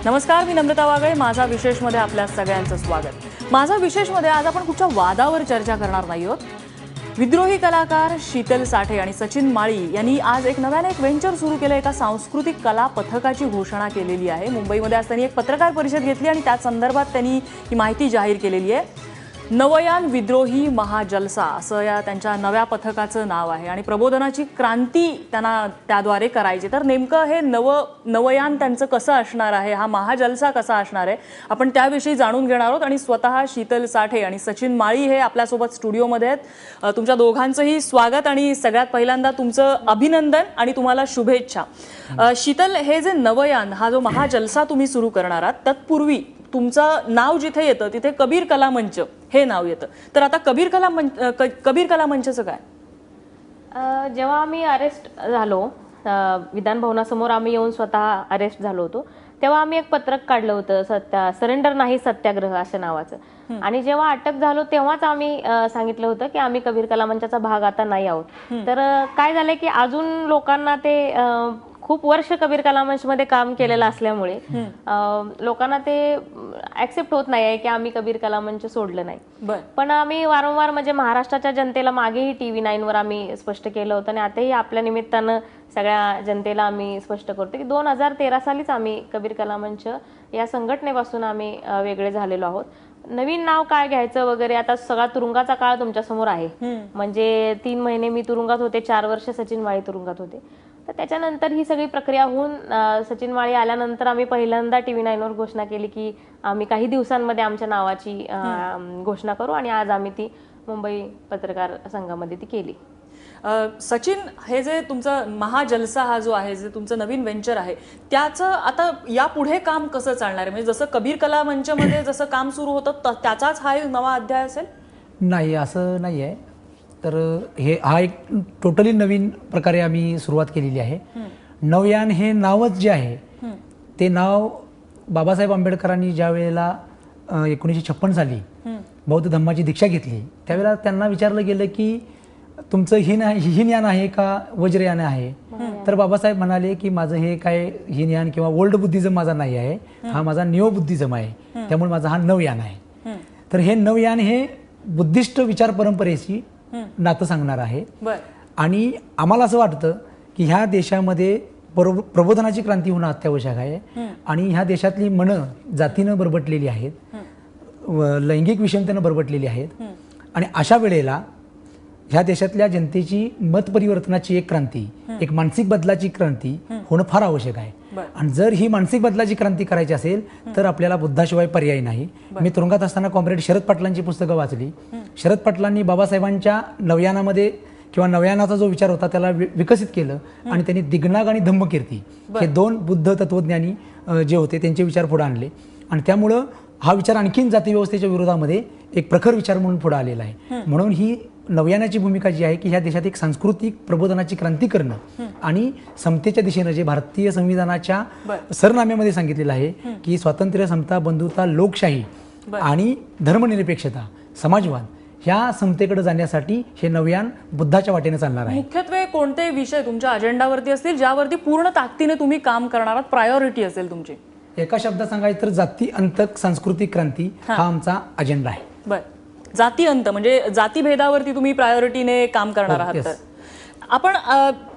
नमस्कार, मी नम्रता वागळे. माझा विशेषमध्ये आपल्या सगळ्यांचं स्वागत. माझा विशेषमध्ये आज आपण कुठच्या वादावर चर्चा करणार नाही आहोत. विद्रोही कलाकार शीतल साठे आणि सचिन माळी यांनी आज नव्याने एक व्हेंचर सुरू केलं. एका सांस्कृतिक कला पथकाची घोषणा केलेली आहे. मुंबईमध्ये आज त्यांनी एक पत्रकार परिषद घेतली आणि त्या संदर्भात त्यांनी ही माहिती जाहीर केलेली आहे. नवयान विद्रोही महाजलसा असं या त्यांच्या नव्या पथकाचं नाव आहे आणि प्रबोधनाची क्रांती त्यांना त्याद्वारे करायची. तर नेमकं हे नवयान त्यांचं कसं असणार आहे, हा महाजलसा कसा असणार आहे, आपण त्याविषयी जाणून घेणार आहोत. आणि स्वतः शीतल साठे आणि सचिन माळी हे आपल्यासोबत स्टुडिओमध्ये आहेत. तुमच्या दोघांचंही स्वागत आणि सगळ्यात पहिल्यांदा तुमचं अभिनंदन आणि तुम्हाला शुभेच्छा. शीतल, हे जे नवयान, हा जो महाजलसा तुम्ही सुरू करणार आहात, तत्पूर्वी तुमचं नाव जिथे येतं तिथे कबीर कला मंच हे नाव येतं. तर आता कबीर कला मंचचं काय? जेव्हा आम्ही अरेस्ट झालो, विधान भवनासमोर आम्ही येऊन स्वतः अरेस्ट झालो होतो, तेव्हा आम्ही एक पत्रक काढलं होतं, सरेंडर नाही सत्याग्रह असं नावाचं. आणि जेव्हा अटक झालो तेव्हाच आम्ही सांगितलं होतं की आम्ही कबीर कला मंचाचा भाग आता नाही आहोत. तर काय झालंय की अजून लोकांना ते खूप वर्ष कबीर कला मंचमध्ये काम केलेलं असल्यामुळे लोकांना ते ऍक्सेप्ट होत नाही आहे की आम्ही कबीर कला मंच सोडलं नाही. पण आम्ही वारंवार म्हणजे महाराष्ट्राच्या जनतेला मागेही TV9 वर आम्ही स्पष्ट केलं होतं आणि आताही आपल्या निमित्तानं सगळ्या जनतेला आम्ही स्पष्ट करतो की 2013 सालीच आम्ही कबीर कला मंच या संघटनेपासून आम्ही वेगळे झालेलो आहोत. नवीन नाव काय घ्यायचं वगैरे आता सगळा तुरुंगाचा काळ तुमच्या समोर आहे. म्हणजे 3 महिने मी तुरुंगात होते, 4 वर्ष सचिन माळी तुरुंगात होते. तर त्याच्यानंतर ही सगळी प्रक्रिया होऊन सचिन माळी आल्यानंतर आम्ही पहिल्यांदा TV9 वर घोषणा केली की आम्ही काही दिवसांमध्ये आमच्या नावाची घोषणा करू आणि आज आम्ही ती मुंबई पत्रकार संघामध्ये ती केली. सचिन, हे जे तुमचं महाजलसा हा जो आहे, जे तुमचं नवीन व्हेंचर आहे, त्याचं आता यापुढे काम कसं चालणार आहे? म्हणजे जसं कबीर कला मंचमध्ये जसं काम सुरू होतं त्याचाच हा एक नवा अध्याय असेल? नाही, असं नाही आहे. तर हा एक टोटली नवीन प्रकारे आम्ही सुरुवात केलेली आहे. नवयान हे नावच जे आहे ते नाव बाबासाहेब आंबेडकरांनी ज्या वेळेला 1956 साली बौद्ध धम्माची दीक्षा घेतली त्यावेळेला त्यांना विचारलं गेलं की तुमचं हीनयान आहे का वज्रयान आहे? तर बाबासाहेब म्हणाले की माझं हे काय हीनयान किंवा ओल्ड बुद्धिझम माझा नाही आहे, हा माझा न्यू बुद्धिझम आहे, त्यामुळे माझा हा नवयान आहे. तर हे नवयान हे बुद्धिस्ट विचार परंपरेशी नातं सांगणार आहे. आणि आम्हाला असं वाटतं की ह्या देशामध्ये प्रबोधनाची क्रांती होणं अत्यावश्यक आहे. आणि ह्या देशातली मनं जातीनं बरबटलेली आहेत, लैंगिक विषमतेनं बरबटलेली आहेत. आणि अशा वेळेला ह्या देशातल्या जनतेची मत परिवर्तनाची एक क्रांती, एक मानसिक बदलाची क्रांती होणं फार आवश्यक आहे. आणि जर ही मानसिक बदलाची क्रांती करायची असेल तर आपल्याला बुद्धाशिवाय पर्याय नाही. मी तुरुंगात असताना कॉम्रेड शरद पाटलांची पुस्तकं वाचली. शरद पाटलांनी बाबासाहेबांच्या नवयानामध्ये किंवा नवयानाचा जो विचार होता त्याला विकसित केलं आणि त्यांनी दिग्नाग आणि धम्मकीर्ती हे 2 बुद्ध तत्वज्ञानी जे होते त्यांचे विचार पुढे आणले. आणि त्यामुळं हा विचार आणखीन जाती व्यवस्थेच्या विरोधामध्ये एक प्रखर विचार म्हणून पुढे आलेला आहे. म्हणून ही नवयानाची भूमिका जी आहे की ह्या देशात एक सांस्कृतिक प्रबोधनाची क्रांती करणं आणि समतेच्या दिशेनं जे भारतीय संविधानाच्या सरनाम्यामध्ये सांगितलेलं आहे की स्वातंत्र्य, समता, बंधुता, लोकशाही आणि धर्मनिरपेक्षता, समाजवाद ह्या समतेकडे जाण्यासाठी हे नवयान बुद्धाच्या वाटेने चालणार आहे. मुख्यत्वे कोणते विषय तुमच्या अजेंडावरती असतील ज्यावरती पूर्ण ताकदीने तुम्ही काम करणार आहात, प्रायोरिटी असेल तुमची? एका शब्दात सांगायचं तर जाती अंतक सांस्कृतिक क्रांती हा आमचा अजेंडा आहे. बरं, जाती अंत म्हणजे जातीभेदावरती तुम्ही प्रायोरिटीने काम करणार आहात. तर आपण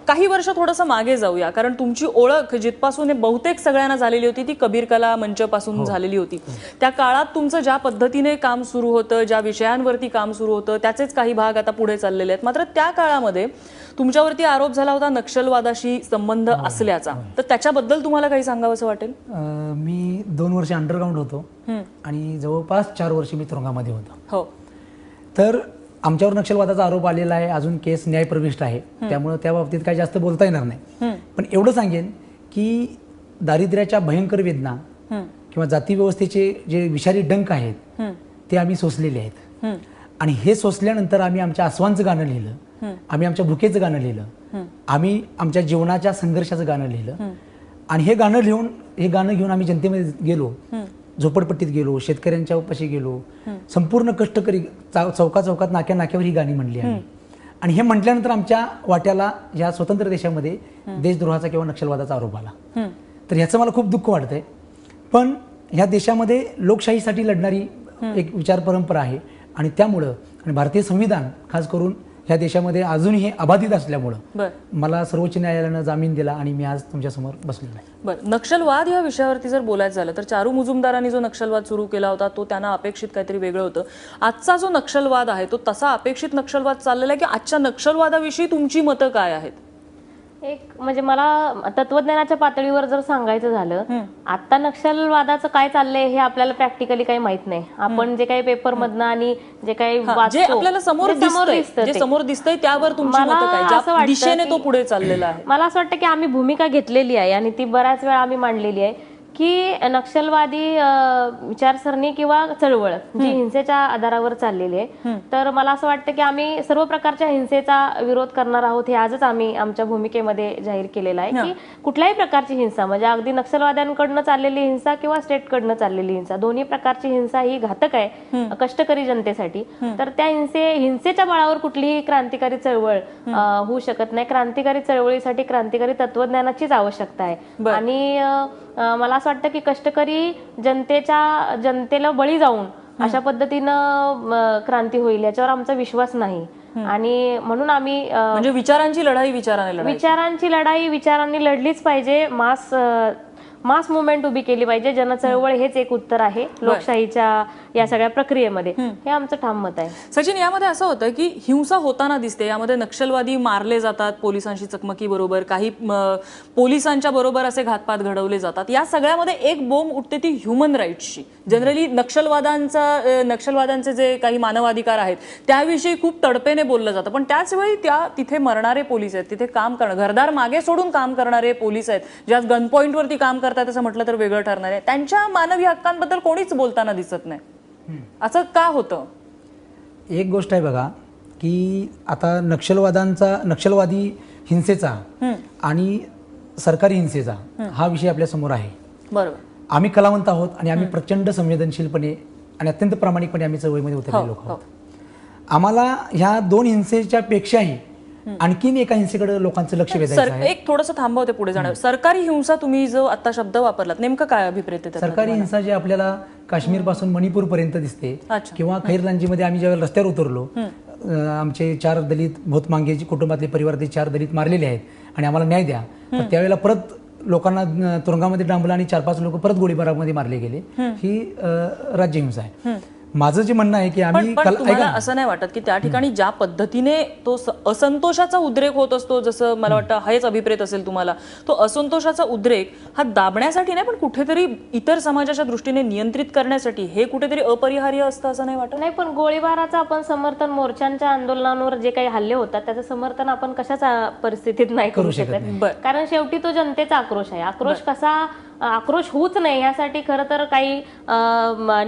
काही वर्ष थोडंसं मागे जाऊया, कारण तुमची ओळख जिथपासून बहुतेक सगळ्यांना झालेली होती ती कबीर कला मंचपासून झालेली होती. त्या काळात तुमचं ज्या पद्धतीने काम सुरू होतं, ज्या विषयांवरती काम सुरू होतं त्याचेच काही भाग आता पुढे चाललेले आहेत. मात्र त्या काळामध्ये तुमच्यावरती आरोप झाला होता नक्षलवादाशी संबंध असल्याचा. तर त्याच्याबद्दल तुम्हाला काही सांगावंसं वाटेल? मी 2 वर्ष अंडरग्राऊंड होतो आणि जवळपास 4 वर्ष मी तुरुंगामध्ये होतो. हो. तर आमच्यावर नक्षलवादाचा आरोप आलेला आहे, अजून केस न्यायप्रविष्ट आहे, त्यामुळे त्या बाबतीत काही जास्त बोलता येणार नाही. पण एवढं सांगेन की दारिद्र्याच्या भयंकर वेदना किंवा जाती व्यवस्थेचे जे विषारी डंक आहेत ते आम्ही सोसलेले आहेत. आणि हे सोसल्यानंतर आम्ही आमच्या आसवांचं गाणं लिहिलं, आम्ही आमच्या भुकेचं गाणं लिहिलं, आम्ही आमच्या जीवनाच्या संघर्षाचं गाणं लिहिलं. आणि हे गाणं घेऊन आम्ही जनतेमध्ये गेलो, झोपडपट्टीत गेलो, शेतकऱ्यांच्या उपाशी गेलो, संपूर्ण कष्टकरी चौकात नाक्यावर ही गाणी म्हणली आम्ही. आणि हे म्हटल्यानंतर आमच्या वाट्याला या स्वतंत्र देशामध्ये देशद्रोहाचा किंवा नक्षलवादाचा आरोप आला. तर ह्याचं मला खूप दुःख वाटतंय. पण ह्या देशामध्ये लोकशाहीसाठी लढणारी एक विचार परंपरा आहे आणि त्यामुळं आणि भारतीय संविधान खास करून ह्या देशामध्ये अजूनही अबाधित असल्यामुळं बर मला सर्वोच्च न्यायालयानं जामीन दिला आणि मी आज तुमच्यासमोर बसलेलो आहे. बर नक्षलवाद या विषयावरती जर बोलायचं झालं तर चारू मुजुमदारांनी जो नक्षलवाद सुरू केला होता तो त्यांना अपेक्षित काहीतरी वेगळं होतं. आजचा जो नक्षलवाद आहे तो तसा अपेक्षित नक्षलवाद चाललेला आहे की आजच्या नक्षलवादाविषयी तुमची मतं काय आहेत? एक म्हणजे मला तत्वज्ञानाच्या पातळीवर जर सांगायचं झालं, आता नक्षलवादाचं काय चाललंय हे आपल्याला प्रॅक्टिकली काही माहित नाही. आपण जे काही पेपर मधनं आणि जे काही जे वाचतो आपल्याला समोर दिसतंय जे समोर दिसतंय त्यावर तुमची मला मतं काय, असं ज्या वाटतं दिशेने तो की- पुढे चाललेला आहे? मला असं वाटतं की आम्ही भूमिका घेतलेली आहे आणि ती बऱ्याच वेळा आम्ही मांडलेली आहे की नक्षलवादी विचारसरणी किंवा चळवळ जी हिंसेच्या आधारावर चाललेली आहे, तर मला असं वाटतं की आम्ही सर्व प्रकारच्या हिंसेचा विरोध करणार आहोत. हे आजच आम्ही आमच्या भूमिकेमध्ये जाहीर केलेलं आहे की कुठल्याही प्रकारची हिंसा म्हणजे अगदी नक्षलवाद्यांकडनं चाललेली हिंसा किंवा स्टेटकडनं चाललेली हिंसा, दोन्ही प्रकारची हिंसा ही घातक आहे कष्टकरी जनतेसाठी. तर त्या हिंसेच्या बळावर कुठलीही क्रांतिकारी चळवळ होऊ शकत नाही. क्रांतिकारी चळवळीसाठी क्रांतिकारी तत्वज्ञानाचीच आवश्यकता आहे आणि मला असं वाटतं की कष्टकरी जनतेला बळी जाऊन अशा पद्धतीनं क्रांती होईल याच्यावर आमचा विश्वास नाही आणि म्हणून आम्ही म्हणजे विचारांची लढाई विचारांची लढाई विचारांनी लढलीच पाहिजे. मास मुवमेंट उभी केली पाहिजे. जनचळवळ हेच एक उत्तर आहे लोकशाहीच्या या सगळ्या प्रक्रियेमध्ये, हे आमचं ठाम मत आहे. सचिन, यामध्ये असं होतं की हिंसा होताना दिसते, यामध्ये नक्षलवादी मारले जातात पोलिसांशी चकमकी बरोबर, काही पोलिसांच्या बरोबर असे घातपात घडवले जातात. या सगळ्यामध्ये एक बोंब उठते ती ह्युमन राईट्सची. जनरली नक्षलवादांचे जे काही मानवाधिकार आहेत त्याविषयी खूप तडपेने बोललं जातं, पण त्याच वेळी तिथे मरणारे पोलीस आहेत, तिथे काम करणारे घरदार मागे सोडून काम करणारे पोलीस आहेत, ज्या गन पॉइंटवरती काम करतात असं म्हटलं तर वेगळं ठरणार आहे, त्यांच्या मानवी हक्कांबद्दल कोणीच बोलताना दिसत नाही. असं का होतं? एक गोष्ट आहे बघा की आता नक्षलवादी हिंसेचा आणि सरकारी हिंसेचा हा विषय आपल्या समोर आहे. बरोबर. आम्ही कलावंत आहोत आणि आम्ही प्रचंड संवेदनशीलपणे आणि अत्यंत प्रामाणिकपणे आम्ही चळवळीमध्ये उतरलेले लोक आहोत. आम्हाला ह्या दोन हिंसेच्या पेक्षाही आणखीन एका हिंसेकडे लोकांचं लक्ष वेधायचं आहे. एक थोडंसं थांबवते पुढे जाणार. सरकारी हिंसा तुम्ही जो आता शब्द वापरलात, नेमकं काय अभिप्रेत आहे त्याचा? सरकारी हिंसा जे आपल्याला काश्मीर पासून मणिपूर पर्यंत दिसते किंवा खैरलांजीमध्ये आम्ही ज्यावेळेला रस्त्यावर उतरलो, आमचे 4 दलित भोत मांगेची कुटुंबातले परिवारातले 4 दलित मारलेले आहेत आणि आम्हाला न्याय द्या, तर त्यावेळेला परत लोकांना तुरुंगामध्ये डांबलं आणि 4-5 लोक परत गोळीबारामध्ये मारले गेले. ही राज्यहिंसा आहे. माझं जे म्हणणं आहे की आम्ही तुम्हाला असं नाही वाटत की त्या ठिकाणी ज्या पद्धतीने तो असंतोषाचा उद्रेक होत असतो, जसं मला वाटतं हेच अभिप्रेत असेल तुम्हाला, तो असंतोषाचा उद्रेक हा दाबण्यासाठी नाही पण कुठेतरी इतर समाजाच्या दृष्टीने नियंत्रित करण्यासाठी हे कुठेतरी अपरिहार्य असतं असं नाही वाटत? नाही, पण गोळीबाराचं आपण समर्थन, मोर्चांच्या आंदोलनांवर जे काही हल्ले होतात त्याचं समर्थन आपण कशाच परिस्थितीत नाही करू शकत, कारण शेवटी तो जनतेचा आक्रोश आहे. आक्रोश होऊच नाही यासाठी खरं तर काही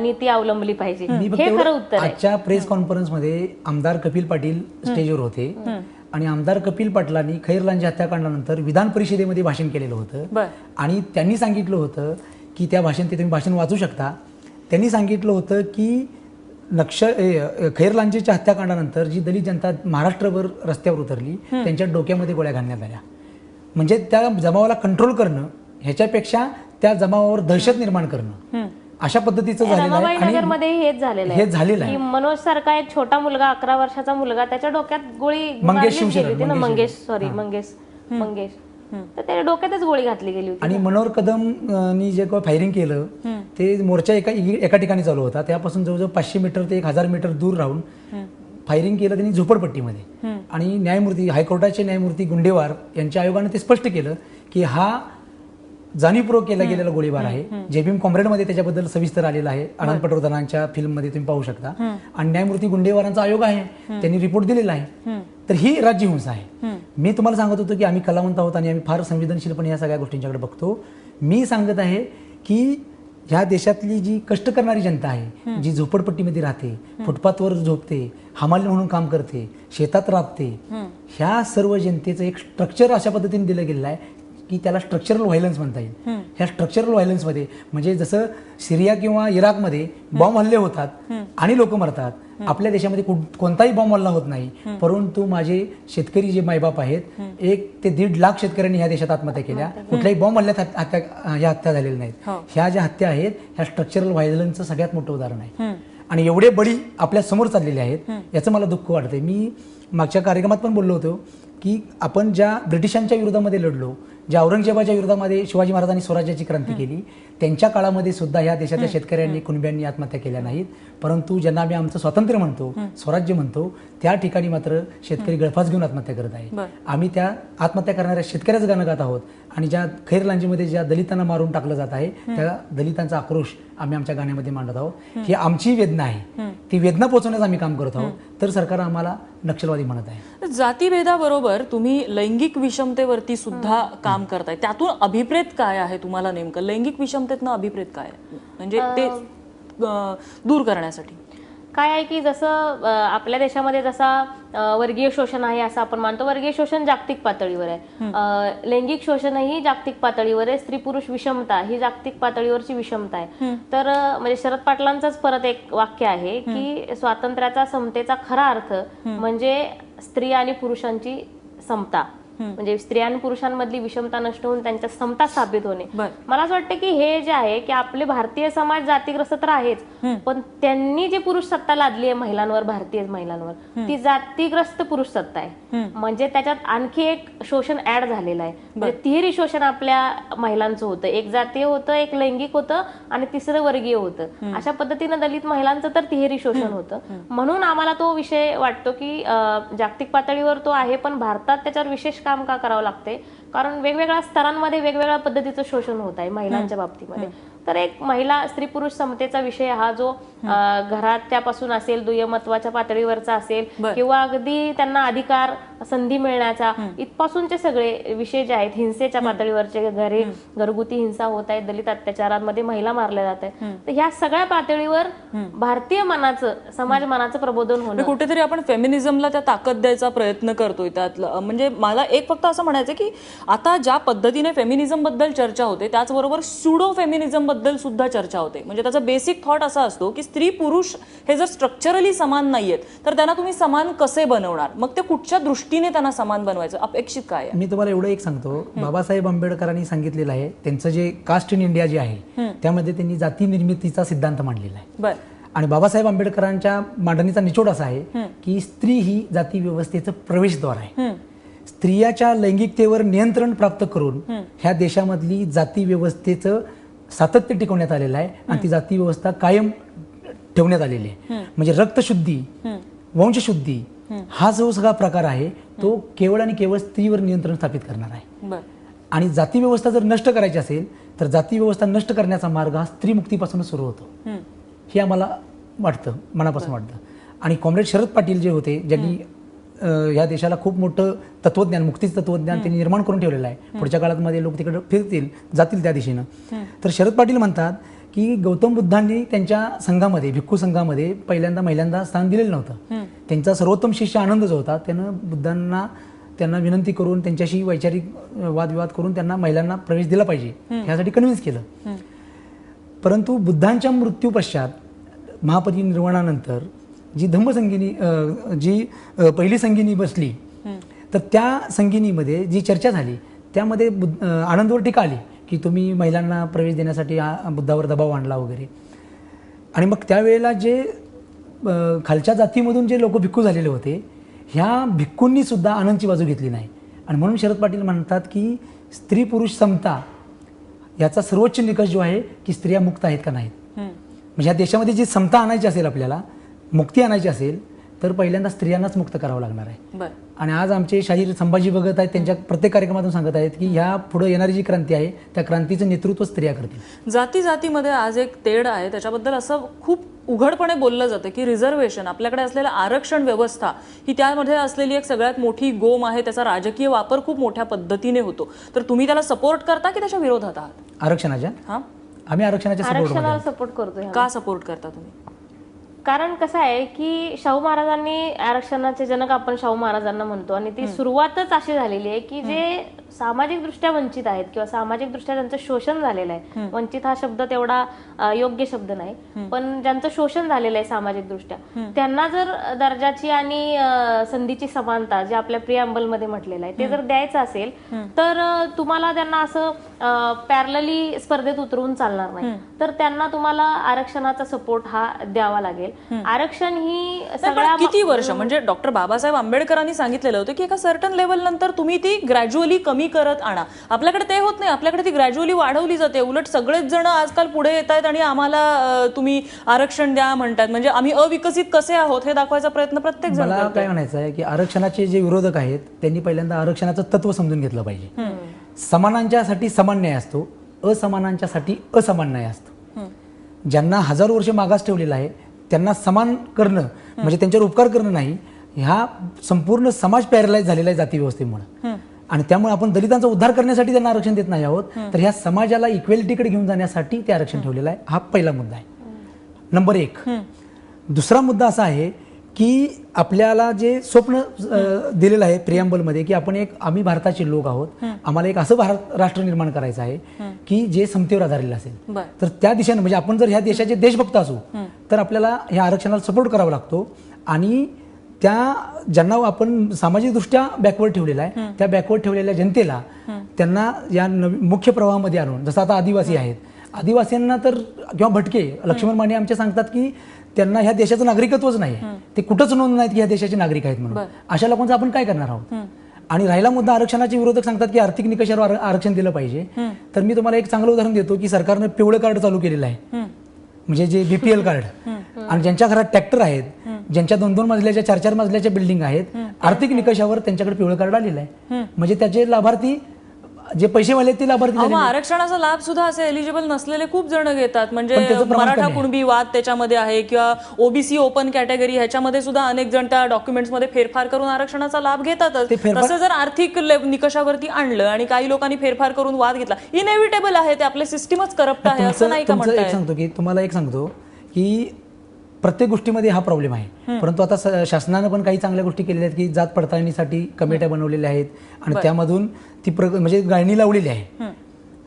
नीती अवलंबली पाहिजे, हे खरं उत्तर आहे. आजच्या प्रेस कॉन्फरन्समध्ये आमदार कपिल पाटील स्टेजवर होते आणि आमदार कपिल पाटलांनी खैरलांजी हत्याकांडानंतर विधान परिषदेमध्ये भाषण केलेलं होतं आणि त्यांनी सांगितलं होतं की त्या तुम्ही भाषण वाचू शकता. त्यांनी सांगितलं होतं की खैरलांजीच्या हत्याकांडानंतर जी दलित जनता महाराष्ट्रभर रस्त्यावर उतरली त्यांच्या डोक्यामध्ये गोळ्या घालण्यात आल्या. म्हणजे त्या जमावाला कंट्रोल करणं ह्याच्यापेक्षा त्या जमावावर दहशत निर्माण करणं अशा पद्धतीचं झालेलं आहे. रमाबाईनगरमध्ये हेच झालेलं आहे. मनोज सारखा एक छोटा मुलगा, 11 वर्षाचा मुलगा, त्याच्या डोक्यात गोळी मंगेश तर त्याच्या डोक्यातच गोळी घातली गेली होती. आणि मनोहर कदमनी जे काही फायरिंग केलं ते मोर्चा एका ठिकाणी चालू होता, त्यापासून जवळजवळ 500 मीटर ते 1000 मीटर दूर राहून फायरिंग केलं त्यांनी झोपडपट्टीमध्ये. आणि हायकोर्टाचे न्यायमूर्ती गुंडेवार यांच्या आयोगाने ते स्पष्ट केलं की हा जाणीवपूर्वक केला गेलेला गोळीबार आहे. जेबीएम कॉम्रेडमध्ये त्याच्याबद्दल सविस्तर आलेला आहे, आनंद पटवर्धनांच्या फिल्ममध्ये तुम्ही पाहू शकता. आणि न्यायमूर्ती गुंडेवारांचा आयोग आहे, त्यांनी रिपोर्ट दिलेला आहे. तर ही राज्यहिंसा आहे. मी तुम्हाला सांगत होतो की आम्ही कलावंत आहोत आणि आम्ही फार संवेदनशीलपणे या सगळ्या गोष्टींच्याकडे बघतो. मी सांगत आहे की ह्या देशातली जी कष्ट करणारी जनता आहे, जी झोपडपट्टीमध्ये राहते, फुटपाथवर झोपते, हमाली म्हणून काम करते, शेतात राबते, ह्या सर्व जनतेचं एक स्ट्रक्चर अशा पद्धतीने दिलं गेलेलं आहे की त्याला स्ट्रक्चरल व्हायलन्स म्हणता येईल. ह्या स्ट्रक्चरल व्हायलन्समध्ये म्हणजे जसं सिरिया किंवा इराकमध्ये बॉम्ब हल्ले होतात आणि लोक मरतात, आपल्या देशामध्ये कोणताही बॉम्ब हल्ला होत नाही, परंतु माझे शेतकरी जे मायबाप आहेत, 1 ते 1.5 लाख शेतकऱ्यांनी ह्या देशात आत्महत्या केल्या. कुठल्याही बॉम्ब हल्ल्यात ह्या हत्या झालेल्या नाहीत. ह्या ज्या हत्या आहेत ह्या स्ट्रक्चरल व्हायलन्सचं सगळ्यात मोठं उदाहरण आहे. आणि एवढे बळी आपल्या समोर चाललेले आहेत, याचं मला दुःख वाटतंय. मी मागच्या कार्यक्रमात पण बोललो होतो की आपण ज्या ब्रिटिशांच्या विरोधामध्ये लढलो, ज्या औरंगजेबाच्या विरोधामध्ये शिवाजी महाराजांनी स्वराज्याची क्रांती केली, त्यांच्या काळामध्ये सुद्धा ह्या देशाच्या शेतकऱ्यांनी कुणब्यांनी आत्महत्या केल्या नाहीत. परंतु ज्यांना आम्ही आमचं स्वातंत्र्य म्हणतो, स्वराज्य म्हणतो, त्या ठिकाणी मात्र शेतकरी गळफास घेऊन आत्महत्या करत आहे. आम्ही त्या आत्महत्या करणाऱ्या शेतकऱ्याचं गाणं गात आहोत. आणि ज्या खैरलांजीमध्ये ज्या दलितांना मारून टाकलं जात आहे त्या दलितांचा आक्रोश आम्ही आमच्या गाण्यामध्ये मांडत आहोत. ही आमची वेदना आहे, ती वेदना पोहोचवण्याचं आम्ही काम करत आहोत. तर सरकार आम्हाला नक्षलवादी म्हणत आहे. जातीभेदाबरोबर तुम्ही लैंगिक विषमतेवरती सुद्धा काम करताय, त्यातून अभिप्रेत काय आहे तुम्हाला? नेमकं लैंगिक विषमतेतनं अभिप्रेत काय आहे, म्हणजे ते दूर करण्यासाठी काय आहे की जसं आपल्या देशामध्ये जसा वर्गीय शोषण आहे असं आपण मानतो, वर्गीय शोषण जागतिक पातळीवर आहे. लैंगिक शोषणही जागतिक पातळीवर आहे. स्त्री पुरुष विषमता ही जागतिक पातळीवरची विषमता आहे. तर म्हणजे शरद पाटलांचंच परत एक वाक्य आहे की स्वातंत्र्याचा समतेचा खरा अर्थ म्हणजे स्त्री आणि पुरुषांची समता, म्हणजे स्त्रिया आणि पुरुषांमधली विषमता नष्ट होऊन त्यांच्या समता स्थापित होणे. मला असं वाटतं की हे जे आहे की आपले भारतीय समाज जातीग्रस्त तर आहेच, पण त्यांनी जे पुरुष सत्ता लादली आहे महिलांवर, भारतीय महिलांवर, ती जातीग्रस्त पुरुष सत्ता आहे. म्हणजे त्याच्यात आणखी एक शोषण ऍड झालेलं आहे. म्हणजे तिहेरी शोषण आपल्या महिलांचं होतं, एक जातीय होतं, एक लैंगिक होतं आणि तिसरं वर्गीय होतं. अशा पद्धतीनं दलित महिलांचं तर तिहेरी शोषण होतं. म्हणून आम्हाला तो विषय वाटतो की जागतिक पातळीवर तो आहे, पण भारतात त्याच्यावर विशेष काम का करावं लागते, कारण वेगवेगळ्या स्तरांमध्ये वेगवेगळ्या पद्धतीचं शोषण होत आहे महिलांच्या बाबतीमध्ये. तर एक महिला स्त्री पुरुष समतेचा विषय हा जो घराच्यापासून असेल, दुय्यमत्वाच्या पातळीवरचा असेल, किंवा अगदी त्यांना अधिकार संधी मिळण्याचा इथपासूनचे सगळे विषय जे आहेत, हिंसेच्या पातळीवरचे, घरगुती हिंसा होत आहे, दलित अत्याचारांमध्ये महिला मारल्या जात आहेत, तर ह्या सगळ्या पातळीवर भारतीय मनाचं, समाज मनाचं प्रबोधन होणं. कुठेतरी आपण फेमिनिझमला त्या ताकद द्यायचा प्रयत्न करतोय त्यातलं. म्हणजे मला एक फक्त असं म्हणायचं की आता ज्या पद्धतीने फेमिनिझम बद्दल चर्चा होते त्याचबरोबर स्युडो फेमिनिझम बद्दल सुद्धा चर्चा होते. म्हणजे त्याचा बेसिक थॉट असा असतो की स्त्री पुरुष हे जर स्ट्रक्चरली समान नाहीयेत तर त्यांना तुम्ही समान कसे बनवणार, मग ते कुठच्या दृष्टीने त्यांना समान बनवायचं, अपेक्षित काय आहे? मी तुम्हाला एवढं एक सांगतो, बाबासाहेब आंबेडकरांनी सांगितलेलं आहे, त्यांचं जे कास्ट इन इंडिया जे आहे त्यामध्ये त्यांनी जाती निर्मितीचा सिद्धांत मांडलेला आहे. आणि बाबासाहेब आंबेडकरांच्या मांडणीचा निचोड असा आहे की स्त्री ही जाती व्यवस्थेचं प्रवेशद्वार आहे. स्त्रियाच्या लैंगिकतेवर नियंत्रण प्राप्त करून ह्या देशामधली जाती व्यवस्थेचं सातत्य टिकवण्यात आलेलं आहे आणि ती जाती व्यवस्था कायम ठेवण्यात आलेली आहे. म्हणजे रक्तशुद्धी, वंशशुद्धी हा जो सगळा प्रकार आहे तो केवळ आणि केवळ स्त्रीवर नियंत्रण स्थापित करणार आहे. आणि जाती व्यवस्था जर नष्ट करायची असेल तर जाती व्यवस्था नष्ट करण्याचा मार्ग हा स्त्रीमुक्तीपासूनच सुरू होतो, हे आम्हाला वाटतं, मनापासून वाटतं. आणि कॉम्रेड शरद पाटील जे होते, ज्यांनी या देशाला खूप मोठं तत्वज्ञान, मुक्तीचं तत्वज्ञान त्यांनी निर्माण करून ठेवलेलं आहे. पुढच्या काळामध्ये लोक तिकडे फिरतील, जातील त्या दिशेनं. तर शरद पाटील म्हणतात की गौतम बुद्धांनी त्यांच्या संघामध्ये, भिक्खू संघामध्ये पहिल्यांदा महिलांना स्थान दिलेलं नव्हतं. त्यांचा सर्वोत्तम शिष्य आनंद जो होता त्यानं बुद्धांना त्यांना विनंती करून त्यांच्याशी वैचारिक वादविवाद करून त्यांना महिलांना प्रवेश दिला पाहिजे ह्यासाठी कन्व्हिन्स केलं. परंतु बुद्धांच्या मृत्यू पश्चात महापरिनिर्वाणानंतर जी धम्मसंगिनी, जी पहिली संगिनी बसली, तर त्या संगिनीमध्ये जी चर्चा झाली त्यामध्ये आनंदवर टीका आली की तुम्ही महिलांना प्रवेश देण्यासाठी बुद्धावर दबाव आणला वगैरे. आणि मग त्यावेळेला जे खालच्या जातीमधून जे लोक भिक्खू झालेले होते, ह्या भिक्खूंनी सुद्धा आनंदची बाजू घेतली नाही. आणि म्हणून शरद पाटील म्हणतात की स्त्री पुरुष समता याचा सर्वोच्च निकष जो आहे की स्त्रिया मुक्त आहेत का नाहीत. म्हणजे या देशामध्ये जी समता आणायची असेल, आपल्याला मुक्ती आणायची असेल तर पहिल्यांदा स्त्रियांनाच मुक्त करावं लागणार आहे. आणि आज आमचे शाहीर संभाजी भगत आहेत, त्यांच्या प्रत्येक कार्यक्रमातून सांगत आहेत की ह्या पुढे येणारी जी क्रांती आहे त्या क्रांतीचं नेतृत्व स्त्रिया करतील. जाती जातीमध्ये आज एक तेढ आहे, त्याच्याबद्दल असं खूप उघडपणे बोललं जातं की रिझर्वेशन, आपल्याकडे असलेलं आरक्षण व्यवस्था ही त्यामध्ये असलेली एक सगळ्यात मोठी गोम आहे, त्याचा राजकीय वापर खूप मोठ्या पद्धतीने होतो. तर तुम्ही त्याला सपोर्ट करता की त्याच्या विरोधात आहात? आरक्षणाच्या? आम्ही आरक्षणाच्या सपोर्ट करतो. का सपोर्ट करता तुम्ही? कारण कसं आहे की शाहू महाराजांनी आरक्षणाचे जनक आपण शाहू महाराजांना म्हणतो आणि ती सुरुवातच अशी झालेली आहे की जे सामाजिक दृष्ट्या वंचित आहेत किंवा सामाजिक दृष्ट्या त्यांचं शोषण झालेलं आहे. वंचित हा शब्द तेवढा योग्य शब्द नाही, पण ज्यांचं शोषण झालेलं आहे सामाजिक दृष्ट्या, त्यांना जर दर्जाची आणि संधीची समानता जे आपल्या प्रिअम्बल मध्ये म्हटलेलं आहे ते जर द्यायचं असेल तर तुम्हाला त्यांना असं पॅरलली स्पर्धेत उतरवून चालणार नाही. तर त्यांना तुम्हाला आरक्षणाचा सपोर्ट हा द्यावा लागेल. आरक्षण ही सगळ्या किती वर्ष, म्हणजे डॉक्टर बाबासाहेब आंबेडकरांनी सांगितलेलं होतं की एका सर्टन लेवल नंतर तुम्ही ती ग्रॅज्युअली कमी करत आणा. आपल्याकडे ते होत नाही, आपल्याकडे ती ग्रॅज्युअली वाढवली जाते. उलट सगळेच जण आजकाल पुढे येत आहेत आणि आम्हाला तुम्ही आरक्षण द्या म्हणतात. म्हणजे आम्ही अविकसित कसे आहोत हे दाखवायचा प्रयत्न प्रत्येक जण मला काय म्हणायचं आहे की आरक्षणाचे जे विरोधक आहेत त्यांनी पहिल्यांदा आरक्षणाचं तत्व समजून घेतलं पाहिजे. समानांच्यासाठी समान न्याय असतो, असमानांच्यासाठी असमान न्याय असतो. ज्यांना हजारो वर्ष मागास ठेवलेला आहे त्यांना समान करणं म्हणजे त्यांच्यावर उपकार करणं नाही. ह्या संपूर्ण समाज पॅरलाइज झालेला आहे जाती व्यवस्थेमुळे, आणि त्यामुळे आपण दलितांचा उद्धार करण्यासाठी त्यांना आरक्षण देत नाही आहोत, तर ह्या समाजाला इक्वेलिटीकडे घेऊन जाण्यासाठी ते आरक्षण ठेवलेलं आहे. हा पहिला मुद्दा आहे, नंबर 1. दुसरा मुद्दा असा आहे की आपल्याला जे स्वप्न दिलेलं आहे प्रिअम्बलमध्ये की आम्ही भारताचे लोक आहोत, आम्हाला एक असं राष्ट्र निर्माण करायचं आहे की जे समतेवर आधारलेलं असेल. तर त्या दिशेने म्हणजे आपण जर ह्या देशाचे देशभक्त असू तर आपल्याला ह्या आरक्षणाला सपोर्ट करावा लागतो. आणि त्या ज्यांना आपण सामाजिकदृष्ट्या बॅकवर्ड ठेवलेला आहे त्या बॅकवर्ड ठेवलेल्या जनतेला त्यांना या मुख्य प्रवाहामध्ये आणून, जसं आता आदिवासी आहेत, आदिवासींना तर किंवा भटके, लक्ष्मण माने आमचे सांगतात की त्यांना ह्या देशाचं नागरिकत्वच नाही, ते कुठंच नोंद नाहीत की ह्या देशाचे नागरिक आहेत म्हणून. अशा लोकांचं आपण काय करणार आहोत. आणि राहिला मुद्दा आरक्षणाचे विरोधक सांगतात की आर्थिक निकषावर आरक्षण दिलं पाहिजे. तर मी तुम्हाला एक चांगलं उदाहरण देतो की सरकारनं पिवळं कार्ड चालू केलेलं आहे, म्हणजे जे बीपीएल कार्ड. आणि ज्यांच्या घरात ट्रॅक्टर आहेत, ज्यांच्या 2-2 मजल्याच्या 4-4 मजल्याच्या बिल्डिंग आहेत, आर्थिक निकषावर त्यांच्याकडे पिवळं कार्ड आलेलं आहे. म्हणजे त्याचे लाभार्थी जे पैसेवाले आहेत ते लाभार्थी झालेले आहेत. आरक्षणाचा लाभ सुद्धा असे एलिजिबल नसलेले खूप जण घेतात. पण म्हणजे त्याचं प्रमाण मराठा कमी आहे. कुणबी वाद त्याच्यामध्ये आहे किंवा ओबीसी ओपन कॅटेगरी ह्याच्यामध्ये सुद्धा अनेक जण त्या डॉक्युमेंट्समध्ये फेरफार करून आरक्षणाचा लाभ घेतातच. तसं जर आर्थिक निकषावरती आणलं आणि काही लोकांनी फेरफार करून वाद घेतला, इनएव्हिटेबल आहे ते, आपले सिस्टीमच करप्ट आहे असं नाही का म्हणताय. तुम्हाला एक सांगतो की प्रत्येक गोष्टीमध्ये हा प्रॉब्लेम आहे. परंतु आता शासनानं पण काही चांगल्या गोष्टी केलेल्या आहेत की जात पडताळणीसाठी कमिट्या बनवलेल्या आहेत आणि त्यामधून ती म्हणजे गाळणी लावलेली आहे.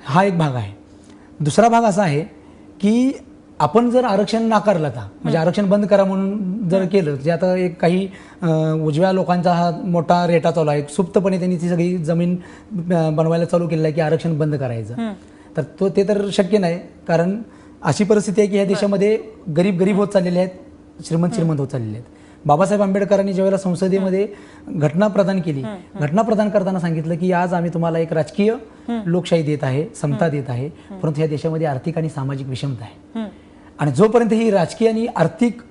हा एक भाग आहे. दुसरा भाग असा आहे की आपण जर आरक्षण नाकारलं आता, म्हणजे आरक्षण बंद करा म्हणून जर केलं, जे आता एक काही उजव्या लोकांचा हा मोठा रेटा चालू आहे, सुप्तपणे त्यांनी ती सगळी जमीन बनवायला चालू केलेलं आहे की आरक्षण बंद करायचं. तर ते तर शक्य नाही, कारण अशी परिस्थिती आहे की या देशामध्ये गरीब होत चाललेले आहेत, श्रीमंत होत चाललेले आहेत. बाबासाहेब आंबेडकरांनी ज्यावेळेला संसदेमध्ये घटना प्रदान केली, घटना प्रदान करताना सांगितलं की आज आम्ही तुम्हाला एक राजकीय लोकशाही देत आहे, समता देत आहे, परंतु या देशामध्ये आर्थिक आणि सामाजिक विषमता आहे. आणि जोपर्यंत ही राजकीय आणि आर्थिक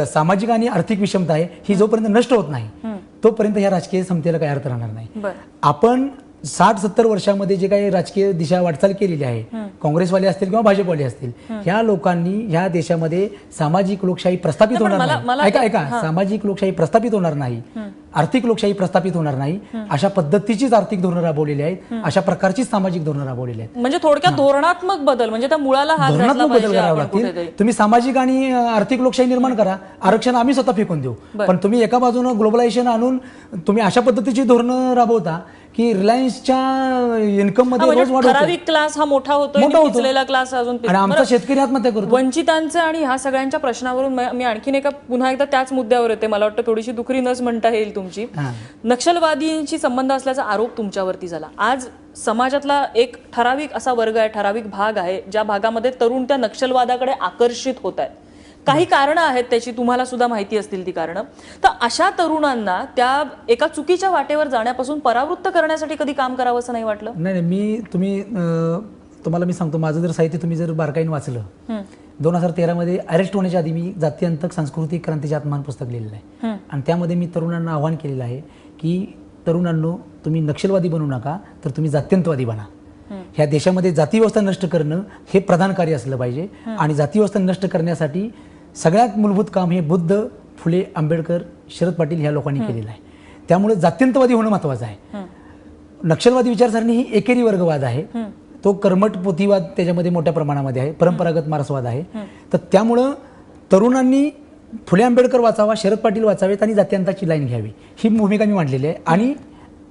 सामाजिक आणि आर्थिक विषमता आहे ही जोपर्यंत नष्ट होत नाही तोपर्यंत या राजकीय समतेला काही अर्थ राहणार नाही. आपण 60-70 वर्षामध्ये जे काही राजकीय दिशा वाटचाल केलेली आहे, काँग्रेसवाले असतील किंवा भाजपवाले असतील, ह्या लोकांनी ह्या देशामध्ये सामाजिक लोकशाही प्रस्थापित होणार नाही. ऐका, सामाजिक लोकशाही प्रस्थापित होणार नाही, आर्थिक लोकशाही प्रस्थापित होणार नाही. अशा पद्धतीचीच आर्थिक धोरणं राबवलेली आहेत, अशा प्रकारचीच सामाजिक धोरणं राबवलेली आहेत. म्हणजे थोडक्यात धोरणात्मक बदल, म्हणजे त्या मुळाला हात घातला धोरणात्मक बदल पाहिजे करावे आपण लागतील. कुठेतरी. तुम्ही सामाजिक आणि आर्थिक लोकशाही निर्माण करा, आरक्षण आम्ही स्वतः फेकून देऊ, पण तुम्ही एका बाजूनं ग्लोबलायझेशन आणून तुम्ही अशा पद्धतीची धोरणं राबवता की रिलायन्सच्या इन्कम मध्ये रोज वाढ होते. ठराविक क्लास हा मोठा होतोय, पिचलेला क्लास अजून आणि आमचा शेतकरी आत्महत्या करतो. वंचितांचं आणि ह्या सगळ्यांच्या प्रश्नावरून मी आणखीन पुन्हा एकदा त्याच मुद्द्यावर येते. मला वाटतं थोडीशी दुखरी नस म्हणता येईल तुमची. नक्षलवादींशी संबंध असल्याचा आरोप तुमच्यावरती झाला. आज समाजातला एक ठराविक असा वर्ग आहे, ठराविक भाग आहे, ज्या भागामध्ये तरुण त्या नक्षलवादाकडे आकर्षित होत आहेत. काही कारणं आहेत त्याची, तुम्हाला सुद्धा माहिती असतील ती कारणं. तर अशा तरुणांना त्या एका चुकीच्या वाटेवर जाण्यापासून परावृत्त करण्यासाठी कधी काम करावं असं नाही वाटलं? नाही, तुम्हाला मी सांगतो, माझं जर साहित्य तुम्ही जर बारकाईने वाचलं, 2013 मध्ये अरेस्ट होण्याच्या आधी मी जातीअंतक सांस्कृतिक क्रांतीचे आत्महन पुस्तक लिहिलेलं आहे. आणि त्यामध्ये मी तरुणांना आवाहन केलेलं आहे की तरुणांनो, तुम्ही नक्षलवादी बनू नका, तर तुम्ही जात्यंतवादी बना. ह्या देशामध्ये जातीव्यवस्था नष्ट करणं हे प्रधान कार्य असलं पाहिजे. आणि जातीव्यवस्था नष्ट करण्यासाठी सगळ्यात मूलभूत काम हे बुद्ध, फुले, आंबेडकर, शरद पाटील ह्या लोकांनी केलेलं आहे. त्यामुळे जात्यंतवादी होणं महत्वाचं आहे. नक्षलवादी विचारसरणी ही एकेरी वर्गवाद आहे, तो कर्मठ पोथीवाद त्याच्यामध्ये मोठ्या प्रमाणामध्ये आहे, परंपरागत मार्क्सवाद आहे. तर त्यामुळं तरुणांनी फुले आंबेडकर वाचावा, शरद पाटील वाचावेत आणि जात्यांताची लाईन घ्यावी, ही भूमिका मी मांडलेली आहे. आणि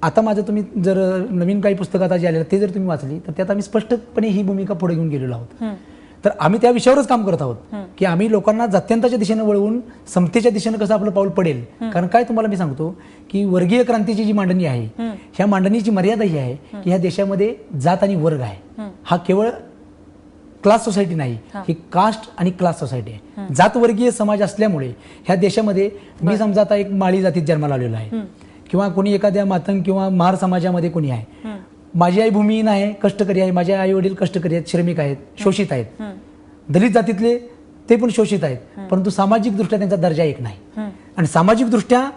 आता माझं तुम्ही जर नवीन काही पुस्तकं आता जे आलेलं ते जर तुम्ही वाचली तर त्यात आम्ही स्पष्टपणे ही भूमिका पुढे घेऊन गेलेलो आहोत. तर आम्ही त्या विषयावरच काम करत आहोत की आम्ही लोकांना जात्यांताच्या दिशेने वळवून समतेच्या दिशेने कसं आपलं पाऊल पडेल. कारण काय तुम्हाला मी सांगतो की वर्गीय क्रांतीची जी मांडणी आहे, ह्या मांडणीची मर्यादा ही आहे की ह्या देशामध्ये जात आणि वर्ग आहे. हा केवळ क्लास सोसायटी नाही, ही कास्ट आणि क्लास सोसायटी आहे. जातवर्गीय समाज असल्यामुळे ह्या देशामध्ये मी समजा आता एक माळी जातीत जन्माला आलेलो आहे किंवा कोणी एखाद्या मातंग किंवा महार समाजामध्ये कोणी आहे, माझी आई भूमिहीन आहे, कष्टकरी आहे, माझे आई वडील कष्टकरी आहेत, श्रमिक आहेत, शोषित आहेत. दलित जातीतले ते पण शोषित आहेत, परंतु सामाजिक दृष्ट्या त्यांचा दर्जा एक नाही. आणि सामाजिक दृष्ट्या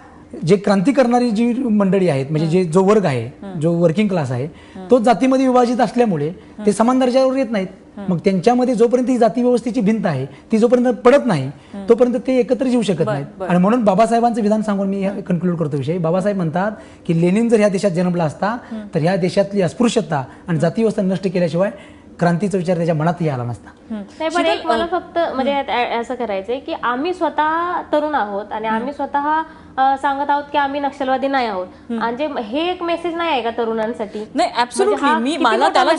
जे क्रांती करणारी जी मंडळी आहेत, म्हणजे जो वर्ग आहे, जो वर्किंग क्लास आहे, तो जातीमध्ये विभाजित असल्यामुळे ते समान दर्जावर येत नाहीत. मग त्यांच्यामध्ये जोपर्यंत ही जाती व्यवस्थेची भिंत आहे ती जोपर्यंत पडत नाही तोपर्यंत ते एकत्र येऊ शकत नाहीत. आणि म्हणून बाबासाहेबांचं विधान सांगून मी कन्क्लूड करतो विषय. बाबासाहेब म्हणतात की लेनिन जर ह्या देशात जन्मला असता तर ह्या देशातली अस्पृश्यता आणि जाती व्यवस्था नष्ट केल्याशिवाय क्रांतीचा विचार त्याच्या मनातही आला नसता. नाही, पण एक मला फक्त म्हणजे असं करायचंय की आम्ही स्वतः तरुण आहोत आणि आम्ही स्वतः सांगत आहोत की आम्ही नक्षलवादी नाही आहोत. म्हणजे हे एक मेसेज नाही आहे का तरुणांसाठी? नाही, ऍब्सोल्युटली. मला त्याला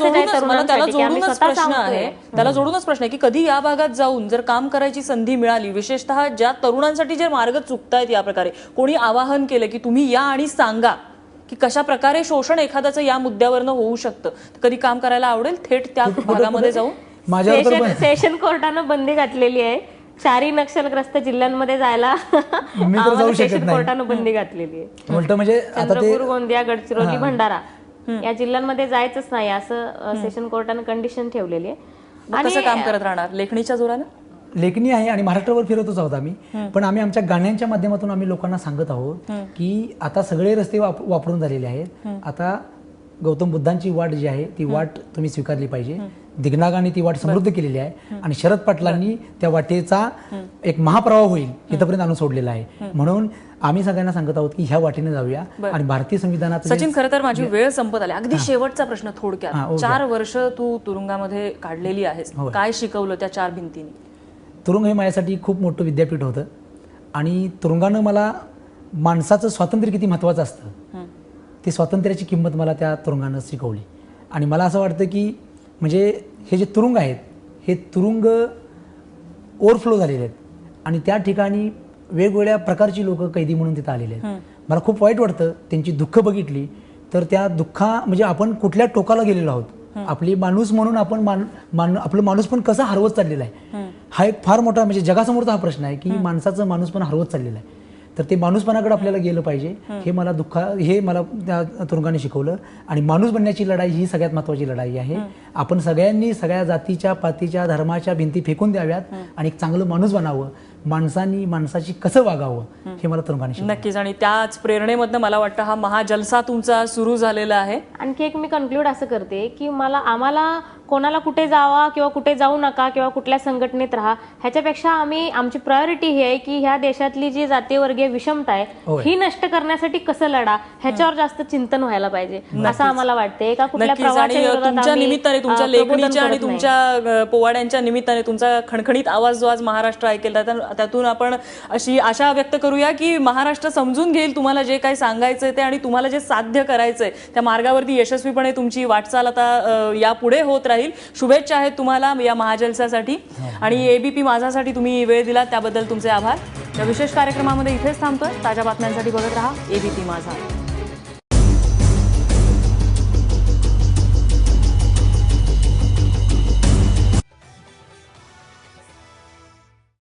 जोडूनच प्रश्न आहे, की कधी या भागात जाऊन जर काम करायची संधी मिळाली, विशेषतः ज्या तरुणांसाठी जे मार्ग चुकतायत, या प्रकारे कोणी आवाहन केलं की तुम्ही या आणि सांगा की कशा प्रकारे शोषण एखाद्याचं या मुद्द्यावरनं होऊ शकतं, कधी काम करायला आवडेल थेट त्या भागामध्ये जाऊन? सेशन कोर्टानं बंदी घातलेली आहे 4 नक्षलग्रस्त जिल्ह्यांमध्ये जायला. सेशन कोर्टानं बंदी घातलेली आहे. म्हणजे चंद्रपूर, गोंदिया, गडचिरोली, भंडारा या जिल्ह्यांमध्ये जायचंच नाही असं सेशन कोर्टानं कंडिशन ठेवलेली आहे. कसं काम करत राहणार? लेखणीच्या जोरानं? लेखणी आहे आणि महाराष्ट्रावर फिरतच आहोत आम्ही. पण आम्ही आमच्या गाण्यांच्या माध्यमातून आम्ही लोकांना सांगत आहोत की आता सगळे रस्ते वापरून झालेले आहेत. आता गौतम बुद्धांची वाट जी आहे ती वाट तुम्ही स्वीकारली पाहिजे. दिग्नागाने ती वाट समृद्ध केलेली आहे आणि शरद पाटलांनी त्या वाटेचा एक महाप्रवाह होईल इथपर्यंत आणून सोडलेला आहे. म्हणून आम्ही सगळ्यांना सांगत आहोत की ह्या वाटेने जाऊया. आणि भारतीय संविधानात सचिन, खरं तर माझी वेळ संपत आली. अगदी शेवटचा प्रश्न थोडक्यात. 4 वर्ष तू तुरुंगामध्ये काढलेली आहेस, काय शिकवलं त्या 4 भिंतींनी? तुरुंग हे माझ्यासाठी खूप मोठं विद्यापीठ होतं आणि तुरुंगानं मला माणसाचं स्वातंत्र्य किती महत्त्वाचं असतं ती स्वातंत्र्याची किंमत मला त्या तुरुंगानं शिकवली. आणि मला असं वाटतं की म्हणजे हे जे तुरुंग आहेत हे तुरुंग ओव्हरफ्लो झालेले आहेत आणि त्या ठिकाणी वेगवेगळ्या प्रकारची लोक कैदी म्हणून तिथं आलेले आहेत. मला खूप वाईट वाटतं त्यांची दुःख बघितली तर त्या म्हणजे आपण कुठल्या टोकाला गेलेलो आहोत. आपली माणूस म्हणून आपण आपलं माणूस पण कसं हरवत चाललेला आहे हा एक फार मोठा म्हणजे जगासमोरचा हा प्रश्न आहे की माणसाचं माणूस पण हरवत चाललेला आहे. तर ते माणूसपणाकडे आपल्याला गेलं पाहिजे हे मला त्या तुरुंगाने शिकवलं. आणि माणूस बनण्याची लढाई ही सगळ्यात महत्त्वाची लढाई आहे. आपण सगळ्यांनी सगळ्या जातीच्या पातीच्या धर्माच्या भिंती फेकून द्याव्यात आणि एक चांगलं माणूस बनावं. माणसांनी माणसाची कसं वागावं हे मला तुरुंगाने शिकवलं. नक्कीच. आणि त्याच प्रेरणेमधनं मला वाटतं हा महाजलसा तुमचा सुरू झालेला आहे. आणखी एक मी कन्क्लूड असं करते की आम्हाला कोणाला कुठे जावा किंवा कुठे जाऊ नका किंवा कुठल्या संघटनेत राहा ह्याच्यापेक्षा आमची प्रायोरिटी ही आहे की ह्या देशातली जी जातीयवर्गीय विषमता आहे ही नष्ट करण्यासाठी कसं लढा ह्याच्यावर जास्त चिंतन व्हायला पाहिजे असं आम्हाला वाटतंय. का कुठल्या तुमच्या निमित्ताने, तुमच्या लेखणीच्या आणि तुमच्या पोवाड्यांच्या निमित्ताने तुमचा खणखणीत आवाज जो आज महाराष्ट्र ऐकेल त्यातून आपण अशी आशा व्यक्त करूया की महाराष्ट्र समजून घेईल तुम्हाला जे काही सांगायचंय ते आणि तुम्हाला जे साध्य करायचंय त्या मार्गावरती यशस्वीपणे तुमची वाटचाल आता यापुढे होत राहील. शुभेच्छा आहेत तुम्हाला या महाजलसासाठी आणि एबीपी माझासाठी तुम्ही वेळ दिला त्याबद्दल तुमचे आभार. या विशेष कार्यक्रमामध्ये इथेच थांबतोय. ताज्या बातम्यांसाठी बघत रहा एबीपी माझा.